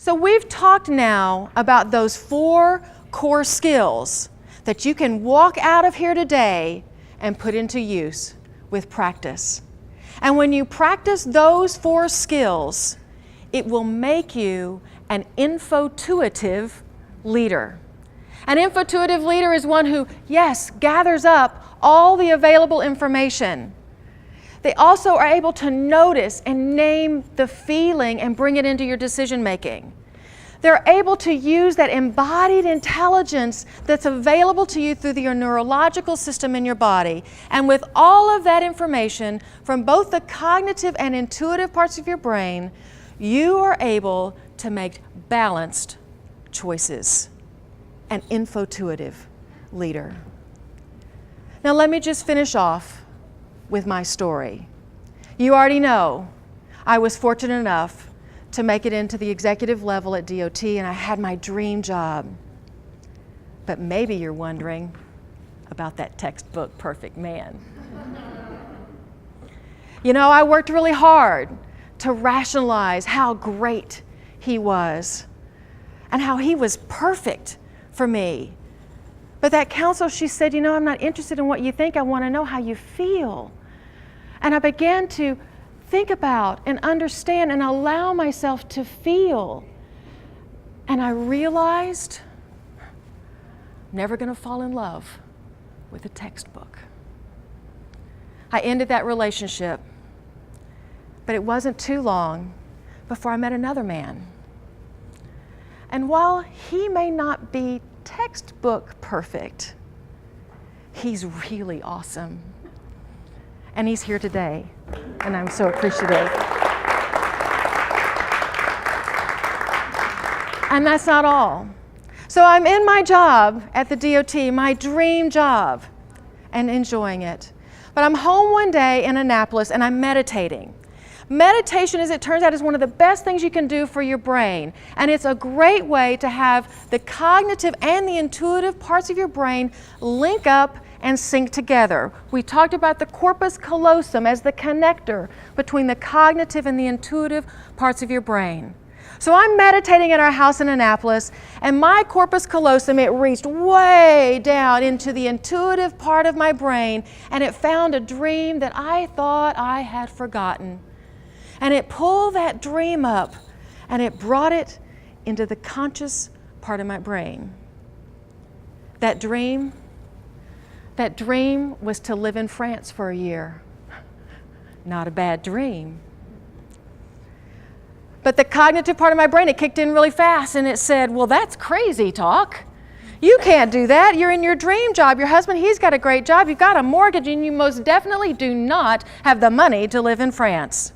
So we've talked now about those 4 core skills that you can walk out of here today and put into use with practice. And when you practice those 4 skills, it will make you an infotuitive leader. An infotuitive leader is one who, yes, gathers up all the available information. They also are able to notice and name the feeling and bring it into your decision making. They're able to use that embodied intelligence that's available to you through your neurological system in your body. And with all of that information from both the cognitive and intuitive parts of your brain, you are able to make balanced choices. An infotuitive leader. Now let me just finish off with my story. You already know I was fortunate enough to make it into the executive level at DOT, and I had my dream job. But maybe you're wondering about that textbook perfect man. You know, I worked really hard to rationalize how great he was and how he was perfect for me. But that counselor, she said, you know, I'm not interested in what you think, I want to know how you feel. And I began to think about and understand and allow myself to feel. And I realized I'm never going to fall in love with a textbook. I ended that relationship, but it wasn't too long before I met another man. And while he may not be textbook perfect, he's really awesome. And he's here today, and I'm so appreciative. And that's not all. So I'm in my job at the DOT, my dream job, and enjoying it. But I'm home one day in Annapolis, and I'm meditating. Meditation, as it turns out, is one of the best things you can do for your brain. And it's a great way to have the cognitive and the intuitive parts of your brain link up and sync together. We talked about the corpus callosum as the connector between the cognitive and the intuitive parts of your brain. So I'm meditating at our house in Annapolis, and my corpus callosum, it reached way down into the intuitive part of my brain, and it found a dream that I thought I had forgotten. And it pulled that dream up, and it brought it into the conscious part of my brain. That dream was to live in France for a year. Not a bad dream. But the cognitive part of my brain, it kicked in really fast, and it said, well, that's crazy talk. You can't do that. You're in your dream job. Your husband, he's got a great job. You've got a mortgage, and you most definitely do not have the money to live in France.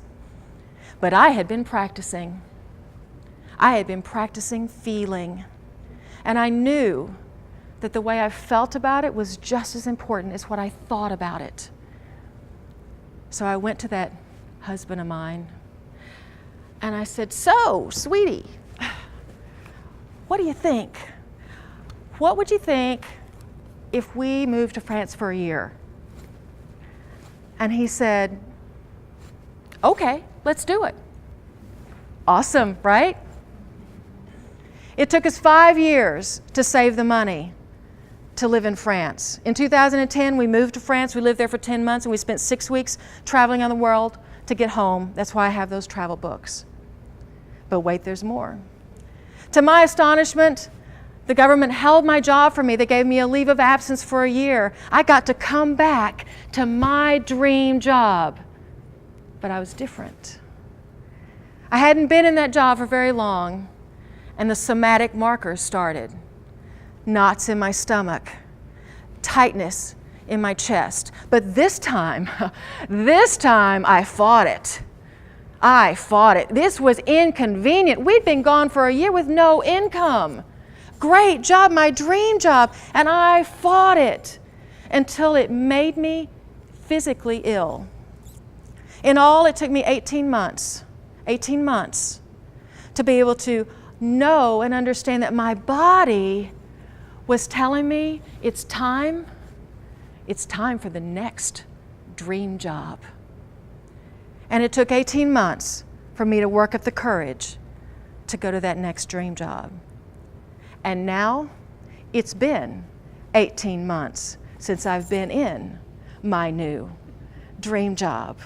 But I had been practicing. I had been practicing feeling. And I knew that the way I felt about it was just as important as what I thought about it. So I went to that husband of mine, and I said, so, sweetie, what do you think? What would you think if we moved to France for a year? And he said, okay, let's do it. Awesome, right? It took us 5 years to save the money to live in France. In 2010, we moved to France. We lived there for 10 months, and we spent 6 weeks traveling on the world to get home. That's why I have those travel books. But wait, there's more. To my astonishment, the government held my job for me. They gave me a leave of absence for a year. I got to come back to my dream job. But I was different. I hadn't been in that job for very long, and the somatic markers started. Knots in my stomach, tightness in my chest. But this time I fought it. I fought it. This was inconvenient. We'd been gone for a year with no income. Great job, my dream job, and I fought it until it made me physically ill. In all, it took me 18 months to be able to know and understand that my body was telling me it's time for the next dream job. And it took 18 months for me to work up the courage to go to that next dream job. And now it's been 18 months since I've been in my new dream job.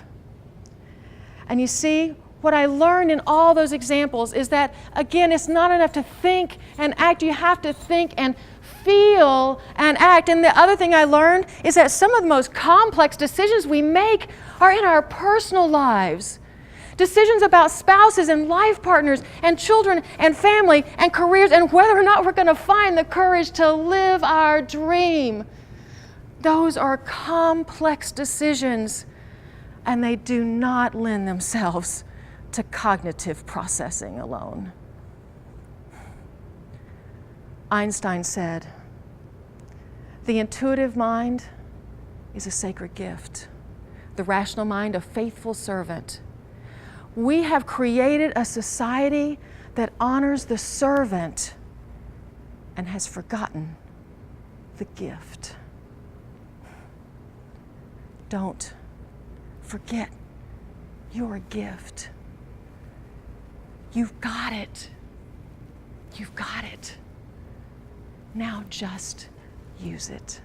And you see, what I learned in all those examples is that, again, it's not enough to think and act. You have to think and feel and act. And the other thing I learned is that some of the most complex decisions we make are in our personal lives. Decisions about spouses and life partners and children and family and careers and whether or not we're going to find the courage to live our dream. Those are complex decisions, and they do not lend themselves to cognitive processing alone. Einstein said, "The intuitive mind is a sacred gift, the rational mind a faithful servant." We have created a society that honors the servant and has forgotten the gift. Don't forget your gift. You've got it. You've got it. Now just use it.